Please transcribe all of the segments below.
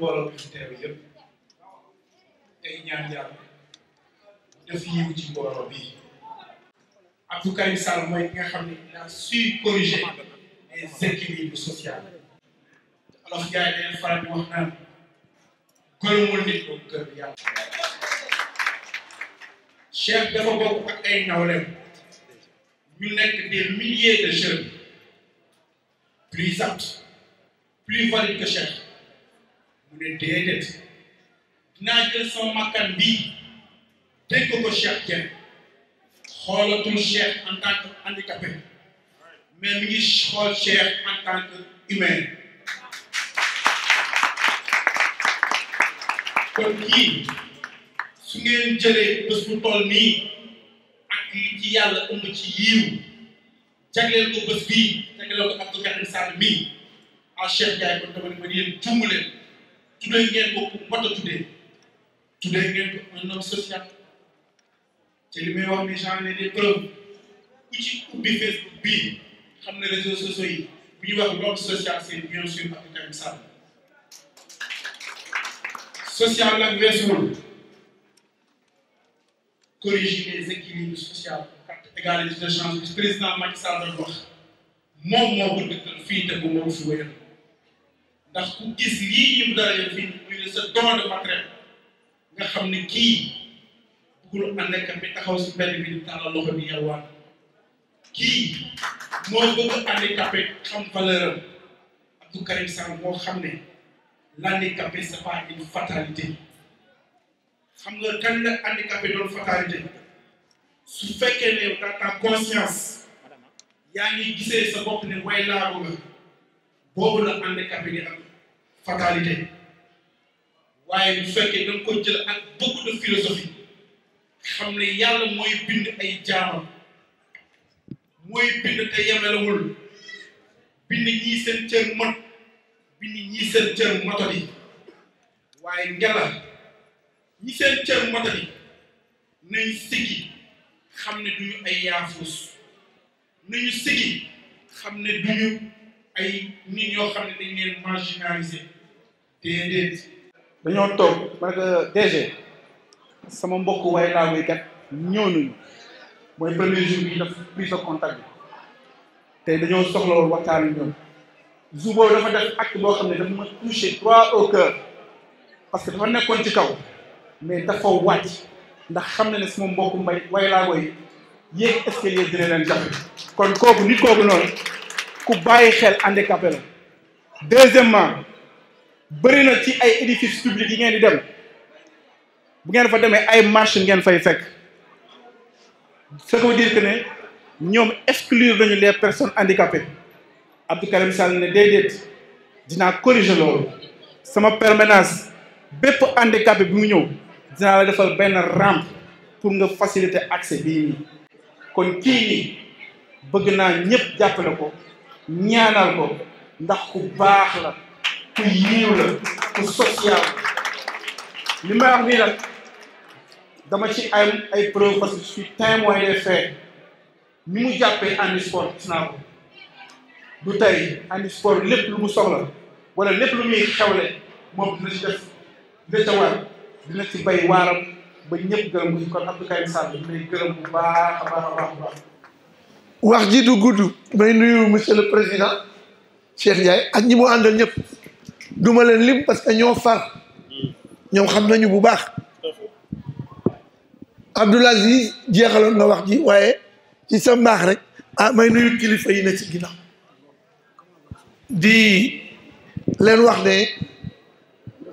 mbooloo bi fi teew yëpp ay ñaan yàlla def yiw ci mbooloo bii Abdou Karim Sall mooy ki nga xam ne il a su corriger les équilibres sociaux alors gars yi dañuy faral di wax naan gërëmul nit ko gërëm yàlla Cheikh dafa bokk ak ay nawleem ñu nekk des milliers de jeunes plus aptes plus valides que Cheikh mu ne déedéet dinaa jël sama makkan bii dégg ko Cheikh Dieng xoolatul Cheikh en tant que handicapé mais mi ngi xool Cheikh en tant que humain kon kii su ngeen jëlee bés bu toll nii ak li ci yàlla ëmb ci yiiw jagleel ko bés bii jagleel ko Abdou Karim Sall mii ah Cheikh Ndiaye kon dama ne ma yéen jumb leen tuddee ngeen ko ku mot a tuddee ngeen ko un homme social te li may wax ni j'en ai des preuves ku ci ubbi Facebook bii xam ne réseaux sociaux yi bu ñuy wax l'homme social c'est bien sûr Abdou Karim Sall social nag weesuwul corriger les équilibres sociaux ak égalité de chance bi président Macky Sall doon wax moom moo ko dëkkal fii te moom moo fi wéyal ndax ku gis lii ñu dalee fii muy sa don de matériel nga xam ne kii bëggul handicapé taxaw si mbedd bi di tàllal loxo bi yalwaan kii moo bëgg handicapé xam valeur am Abdou Karim Sall moo xam ne l'handicapé c'est pas une fatalité xam nga kañ la handicapé doon fatalité su fekkee ne dans ta conscience yaa ngi gisee sa bopp ne way laago nga boobu la handicapé di am fatalité waaye bu fekkee da nga ko jël ak beaucoup de philosophie xam ne yàlla mooy bind ay jaamam mooy bind te yemelewul bind ñii seen cër mot bind ñii seen cër motali waaye ngela ñi seen cër motali nañ sigi xam ne duñu ay yaafus nañu sigi xam ne duñu ay nit ñoo xam ne dañ leen marginalisé déedéet dañoo toog parce que DG sama mbokk way laa waykat ñëw nañu mooy premier jour bi def prise de contact bi te dañoo soxla woon waxtaan ak ñoom jour boobu dafa def acte boo xam ne dafa ma touché droit au cœur parce que dafa nekkoon ci kaw mais dafa wàcc ndax xam na ne sama mbokku mbay way laa koy yéeg escalier dina leen jafe kon kooku nit kooku noonu ku bàyyi xel handicapé la. deuxièmement bëri na ci ay édifices publics yi ngeen di dem bu ngeen fa demee ay marche ngeen fay fekk ce qui veut dire que ne ñoom exclure nañu les personnes handicapées Abdou Karim Sall ne déedéet dinaa corriger loolu sama permanence bépp handicapé bi mu ñëw dinaa la defal benn rampe pour nga faciliter accès bii nii kon kii nii bëgg naa ñëpp jàppale ko ñaanal ko ndax ku baax la ku yiiw la ku social li may wax nii nag dama ci ay preuve parce que je suis témoin des faits ni mu jàppee handisport gis naa ko du tey handisport lépp lu mu soxla wala lépp lu muy xewle moom dina ci def dina ca war dina ci bay waaram ba ñëpp gërëm ko kon Abdou Karim Sall bi may gërëm bu baax a baax a baax a baax. wax ji du gudd may nuyu monsieur le président Cheikh Ndiaye ak ñi mu àndal ñëpp duma leen lim parce que ñoo far ñoom xam nañu bu baax Abdoul Aziz jeexaloon na wax ji waaye ci sa mbaax rek ah may nuyu kilifa yi ne ci ginnaaw di leen wax ne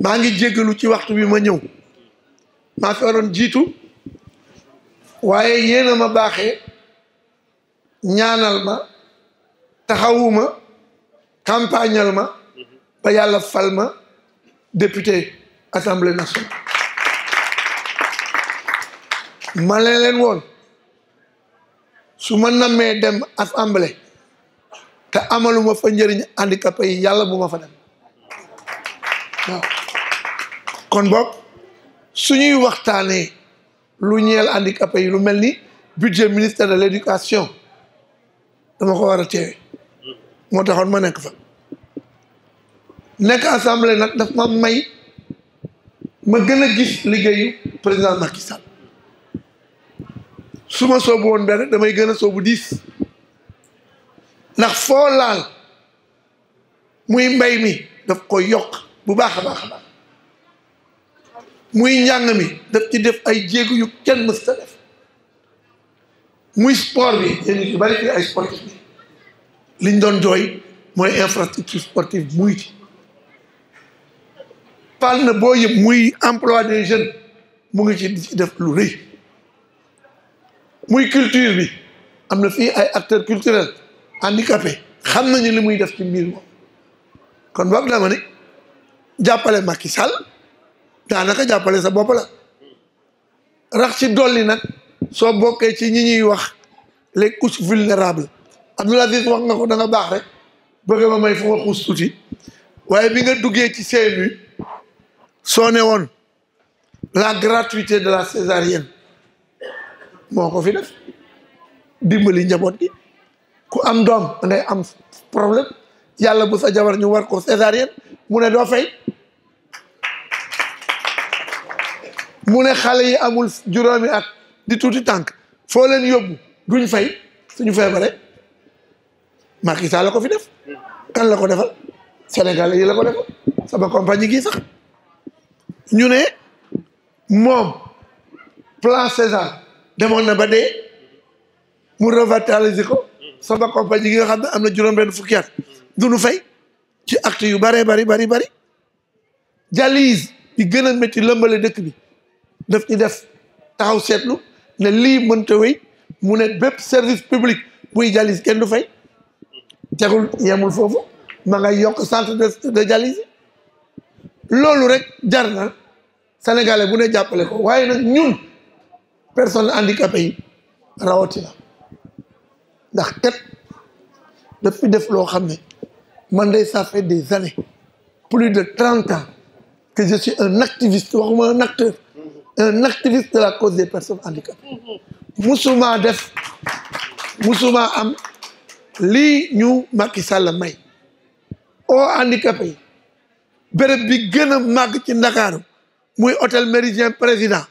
maa ngi jéggalu ci waxtu bi ma ñëw maa fi waroon jiitu waaye yéen a ma baaxee ñaanal ma taxawuma campagnal ma ba yàlla fal ma député assemblée nationale ma leen woon su ma nammee dem assemblée te amaluma fa njëriñ handicapé yi yàlla bu ma fa dem waaw kon boog suñuy waxtaanee lu ñeel handicapé yi lu mel ni budget ministère de l'éducation dama ko war a teewe moo taxoon ma nekk fa nekk assemblée nag daf ma may ma gën a gis liggéeyu président Macky Sall su ma soobu woon benn damay gën a soobu 10 ndax foo laal muy mbay mi daf ko yokk bu baax a baax a baax muy njàng mi daf ci def ay jéego yu kenn mës ta def muy sport bi yéen ñu bari fi ay sportif bi liñ doon jooy mooy infrastructure sportive muy ci pal na boo yëpp muy emploi des jeunes mu ngi ci def lu rëy muy culture bi am na fii ay acteurs culturels handicapés xam nañu li muy def ci mbir moom kon boog dama ne jàppale Macky Sall daanaka jàppale sa bopp la rax ci dolli nag soo bokkee ci ñi ñuy wax les couches vulnérables Abdoul Aziz wax nga ko da nga baax rek bëgg ma may fu ma xuus tuuti waaye bi nga duggee ci CMU soo ne woon la gratuité de la césarienne moo ko fi def dimbali njaboot gi ku am doom da ngay am problème yàlla bu sa jabar ñu war ko césarienne mu ne doo fay mu ne xale yi amul juróomi at di tuuti tànk foo leen yóbbu duñ fay suñu feebare Macky Sall la ko fi def kan la ko defal Sénégalais yi la ko defal sama compagnie gi sax ñu ne moom plan César demoon na ba dee mu revitaliser ko sama compagnie gi nga xam ne am na juróom-benn fukki at duñu fay ci acte yu bari dialyse bi gën a métti lëmbale dëkk bi daf ci def taxaw seetlu ne lii mënta wéy mu ne bépp service public buy dialyse kenn du fay tegul yemul foofu ma ngay yokk centre de dialyse loolu rek jar na sénégalais bu ne jàppale ko waaye nag ñun personnes handicapées yi rawatina ndax kat daf fi def loo xam ne man day ça fait des années plus de 30 ans que je suis un activiste waxuma un acteur un activiste de la cause des personnes handicapées musuma am lii ñu Macky Sall may oo handicapé yi béréb bi gën a màgg ci Ndakaaru muy hôtel Méridien Président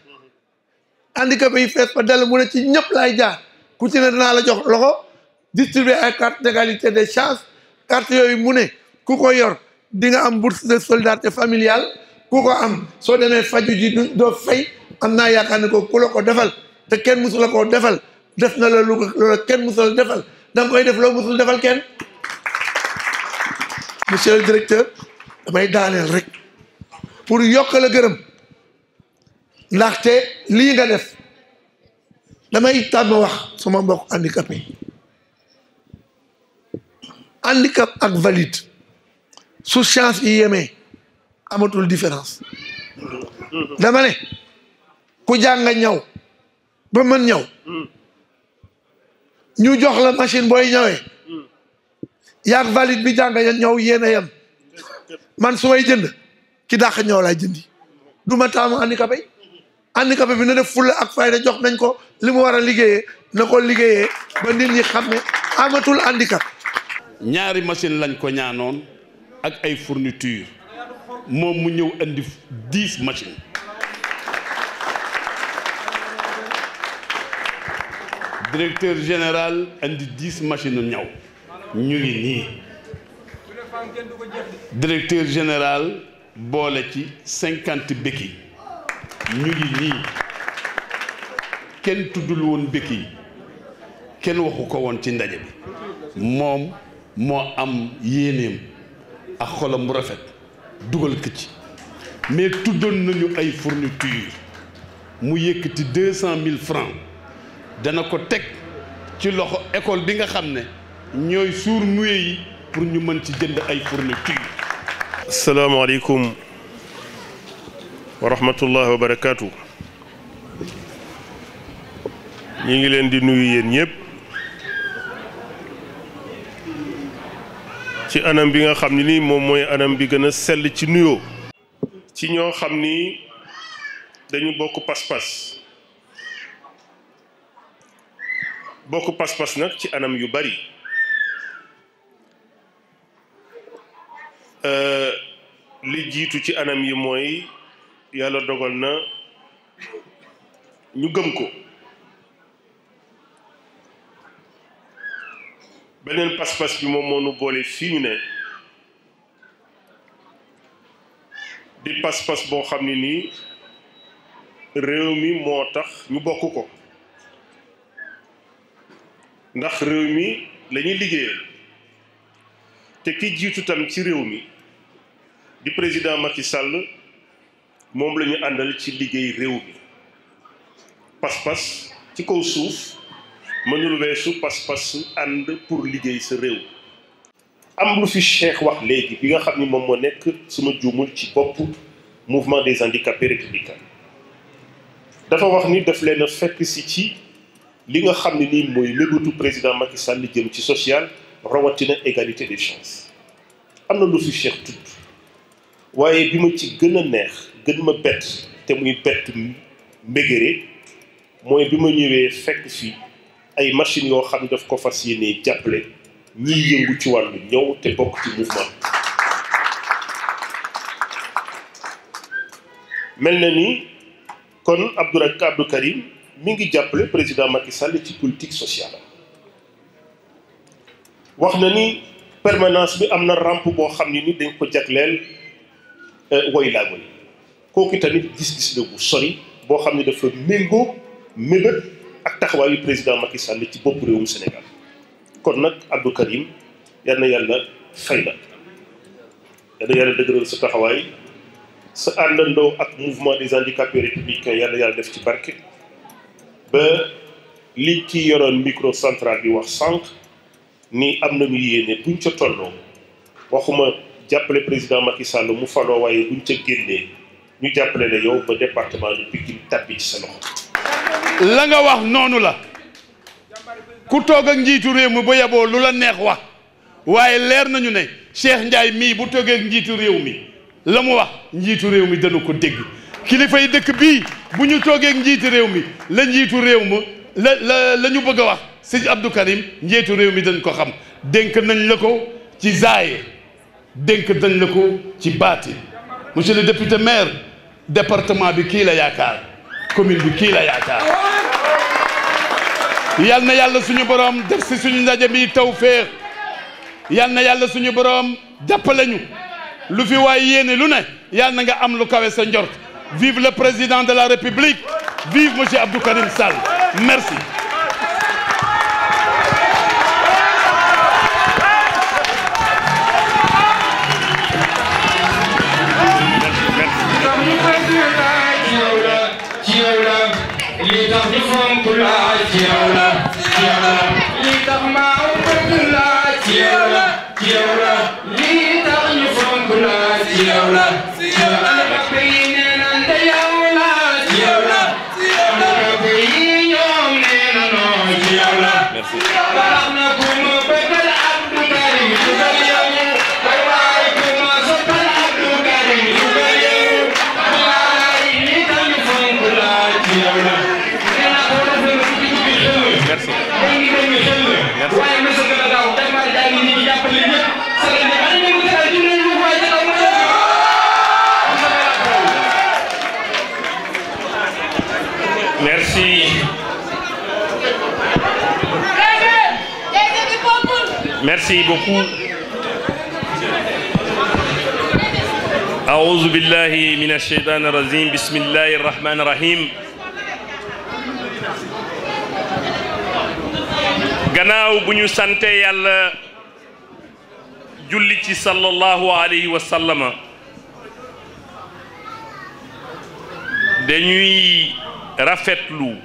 handicapé yi fees fa dell mu ne ci ñëpp laay jaar ku ci ne danaa la jox loxo distribuer ay carte d'égalité des chances carte yooyu mu ne ku ko yor di nga am bourse de solidarité familiale ku ko am soo demee faju ji doo fay am naa yaakaar ne ko ku la ko defal te kenn musu la koo defal def na la lu la kenn musu la defal da nga koy def loo musul defal kenn. Monsieur le directeur damay daaneel rek pour yokk la gërëm ndaxte lii nga def damay tàmm wax sama mbokk handicapé handicap ak valide su chance yi yemee amatul différence dama ne ku jàng ñaw ba mën ñaw ñu jox la machine booy ñawee yaag valide bi jàng ñaw yéen a yem man su may jënd ki dàq ñaw laay jëndi du ma taamu handicapé bi na def fulla ak fayda jox nañ ko li mu war a liggéeyee na ko liggéeyee ba nit ñi xam ne amatul handicap. ñaari machine lañ ko ñaanoon ak ay fourniture moom mu ñëw andi 10 machines directeur général andi 10 machines ñaw ñu ngi nii directeur général boole ci 50 béquilles ñu ngi nii kenn tuddul woon béquilles kenn waxu ko woon ci ndaje bi moom moo am yéeneem ak xolam bu rafet dugal ko ci mais tuddoon nañu ay fourniture mu yëkkati 200 000 francs dana ko teg ci loxo école bi nga xam ne ñooy suur muye yi pour ñu mën ci jënd ay fourniture. asalaamaaleykum wa rahmatullahi wa barakaatu. ñu ngi leen di nuyu yéen ñëpp ci anam bi nga xam ne ni moom mooy anam bi gën a sell ci nuyoo. ci ñoo xam ni dañu bokk pas-pas nag ci anam yu bari li jiitu ci anam yi mooy yàlla dogal na ñu gëm ko beneen pas-pas bi moom moo nu boole fii ñu ne di pas-pas boo xam ne nii réew mi moo tax ñu bokk ko ndax réew mi la ñuy liggéeyal te ki jiitu tam ci réew mi di président Macky Sall moom la ñu àndal ci liggéey réew mi pas-pas ci kaw suuf mënul weesu pas-pas ànd pour liggéey sa réew. am lu fi Cheikh wax léegi bi nga xam ni moom moo nekk suma juumul ci bopp mouvement des handicapés républicains dafa wax ni daf leen a fekk si ci li nga xam ne nii mooy mébétu président Macky Sall jëm ci social rawatina égalité des chances am na lu fi Cheikh tudd waaye bi ma ci gën a neex gën ma bett te muy bett mbégéré mooy bi ma ñëwee fekk fii ay machines yoo xam ne daf ko fas yéenee jàppale ñiy yëngu ci wàllu ñëw te bokk ci mouvement mel na ni kon Abdou Karim mi ngi jàppale président Macky Sall ci politique sociale wax na ni permanence bi am na rampe boo xam ne ni dañ ko jagleel woy laa woy kooku tamit gis-gis la bu sori boo xam ne dafa méngoo mébét ak taxawaayu président Macky Sall ci bopp réewum Sénégal kon nag Abdou Karim yal na yàlla fay la yal na yàlla dëgëral sa taxawaay sa àndandoo ak mouvement des handicapés républicains yal na yàlla def ci barke ba li ci yoroon micro central bi wax sànq ni am nañu yéene buñ ca tolloo waxuma jàppale président Macky Sall mu faloo waaye buñ ca génnee ñu jàppale la yow ba département de Pikine tàbbi ci sa loxo. la nga wax noonu la ku toog ak njiitu réew mi ba yeboo lu la neex wax waaye leer nañu ne Cheikh Ndiaye mii bu toogee ak njiitu réew mi la mu wax njiitu réew mi dana ko dégg kilifa yi dëkk bii bu ñu toogee ak njiitu réew mi la njiitu réew mi la ñu bëgg a wax sëñ Abdou Karim njiitu réew mi dañ ko xam dénk nañ la ko ci zaahir dénk nañ la ko ci baatin monsieur le député maire département bi kii la yaakaar commune bi kii la yaakaar yal na yàlla suñu borom def si suñu ndaje bi tawfeex yal na yàlla suñu borom jàppale ñu lu fi waay yéene lu ne yal na nga am lu kawe sa njort vive le président de la république vive monsieur Abdou Karim Sall merci. Merci beaucoup. أعوذ بالله من الشيطان الرجيم بسم الله الرحمن الرحيم. gannaaw bu ñu sante yàlla julli ci sallallahu alayhi wa sallama dañuy rafetlu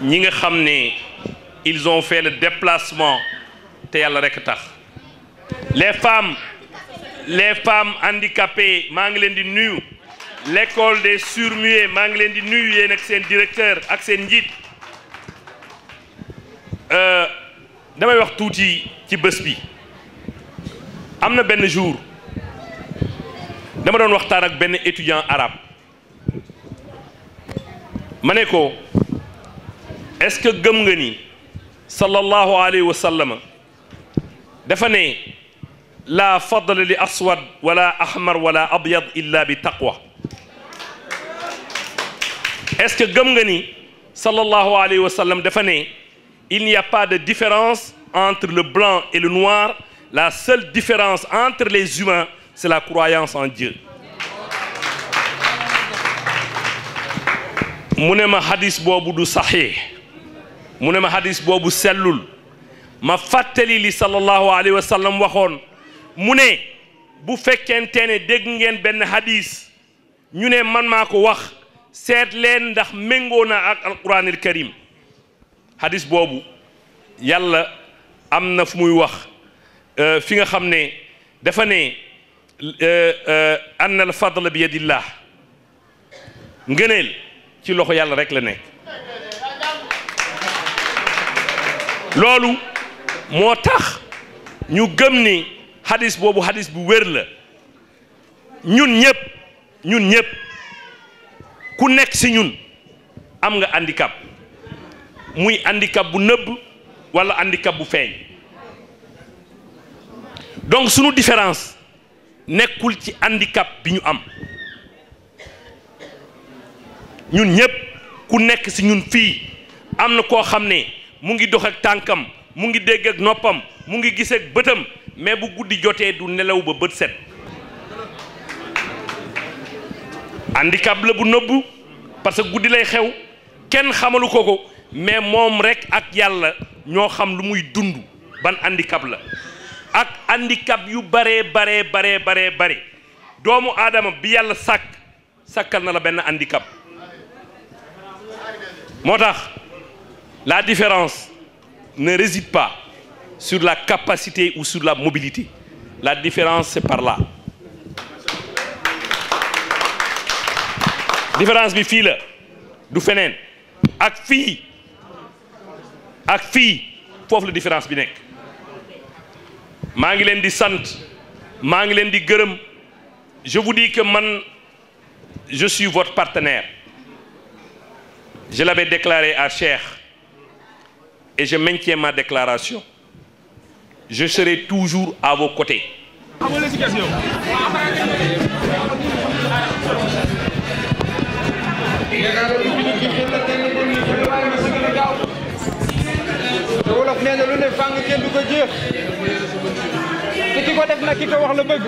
ñi nga xam ne ils ont fait le déplacement te yàlla rekk tax les femmes handicapées maa ngi leen di nuyu l'école des sourds-muets maa ngi leen di nuyu yéen ak seen directeur ak seen njiit damay wax tuuti ci bés bi am na benn jour dama doon waxtaan ak benn étudiant arabe ma ne ko est-ce que gëm nga ni sallallahu alayhi wa sallam dafa ne la fadla li aswad wala ahmar wala abyad illa bi taqwa est-ce que gëm nga ni sallallahu alayhi wa sallam dafa ne il n'y a pas de différence entre le blanc et le noir, la seule différence entre les humains c'est la croyance en Dieu. mu ne ma hadis boobu du saxiix mu ne ma hadis boobu sellul ma fàttali li sallallahu alayhi wa sallam waxoon mu ne bu fekkente ne dégg ngeen benn hadis ñu ne man maa ko wax seet leen ndax méngoo na ak alquranil karim hadis boobu yàlla am na fu muy wax fi nga xam ne dafa ne anna al fadla bi yadillah ngëneel ci loxo yàlla rek la nekk loolu moo tax ñu gëm ni hadis boobu hadis bu wér la ñun ñëpp ku nekk ci ñun am nga handicap muy handicap bu nëbb walla handicap bu feeñ donc sunu différence nekkul ci handicap bi ñu am ñun ñëpp ku nekk ci ñun fii am na koo xam ne mu ngi dox ak tànkam mu ngi dégg ak noppam mu ngi gis ak bëtam mais bu guddi jotee du nelaw ba bët set handicap la bu nëbbu parce que guddi lay xew kenn xamalu ko mais moom rek ak yàlla ñoo xam lu muy dund ban handicap la ak handicap yu bare doomu aadama bi yàlla sàkkal na la benn handicap moo tax la différence ne réside pas sur la capacité ou sur la mobilité la différence c'est par là différence bi fii la du feneen ak fii foofu la différence bi nekk maa ngi leen di sant maa ngi leen di gërëm je vous dis que man je suis votre partenaire je l'avais déclaré à Cheikh et je maintiens ma déclaration je serai toujours à vos côtés. wolof nee na lu ne fàng kenn du ko jeex te ki ko def na ki ko wax la bëgg